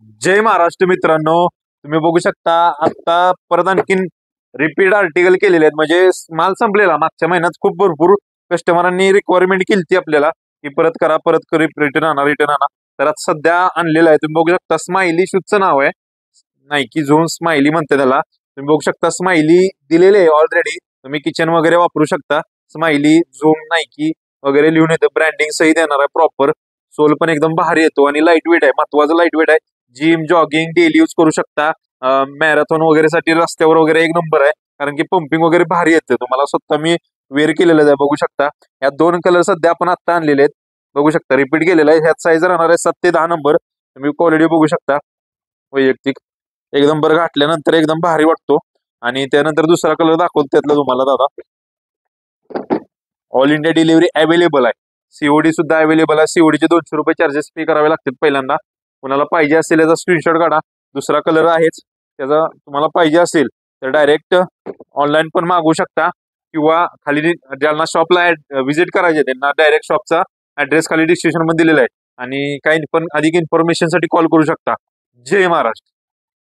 जय महाराष्ट्र मित्रांनो, तुम्ही बघू शकता आता परत आणखीन रिपीट आर्टिकल केलेले आहेत. म्हणजे माल संपलेला मागच्या महिन्यात खूप भरपूर कस्टमरांनी रिक्वायरमेंट केली आपल्याला की परत करा रिटर्न आणा रिटर्न आणा. तर आता सध्या आणलेला आहे. तुम्ही बघू शकता स्माइली शूजचं नाव आहे, नाईकी झोन स्माइली म्हणते त्याला. तुम्ही बघू शकता स्माइली दिलेले आहे ऑलरेडी. तुम्ही किचन वगैरे वापरू शकता. स्माइली झोन नाईकी वगैरे लिहून येतं, ब्रँडिंग सहित येणार आहे प्रॉपर. सोल पण एकदम भारी येतो आणि लाईट वेट आहे, महत्वाचं लाईट वेट आहे. जिम जॉगिंग डेली यूज करू शकता. मॅरेथॉन वगैरे साठी रस्त्यावर वगैरे एक नंबर आहे, कारण की पंपिंग वगैरे भारी येते. तुम्हाला स्वतः मी वेअर केलेलं आहे, बघू शकता. या दोन कलर सध्या आपण आता आणलेले आहेत. बघू शकता रिपीट केलेला आहे. ह्यात साईज राहणार आहे 7 ते 10 नंबर. तुम्ही क्वालिटी बघू शकता. वैयक्तिक एकदम बरं घातल्यानंतर एकदम भारी वाटतो. आणि त्यानंतर दुसरा कलर दाखवतो त्यातला तुम्हाला दादा. ऑल इंडिया डिलिव्हरी अवेलेबल आहे. सीओडी सुद्धा अवेलेबल आहे. सीओडीचे 200 रुपये चार्जेस पे करावे लागतील पहिल्यांदा. कुणाला पाहिजे असेल याचा स्क्रीनशॉट काढा. दुसरा कलर आहेच, त्याचा तुम्हाला पाहिजे असेल तर डायरेक्ट ऑनलाईन पण मागवू शकता, किंवा खाली ज्यांना शॉपला व्हिजिट करायचे त्यांना डायरेक्ट शॉपचा ऍड्रेस खाली डिस्क्रिप्शन मध्ये दिलेला आहे. आणि काही पण अधिक इन्फॉर्मेशन साठी कॉल करू शकता. जय महाराष्ट्र.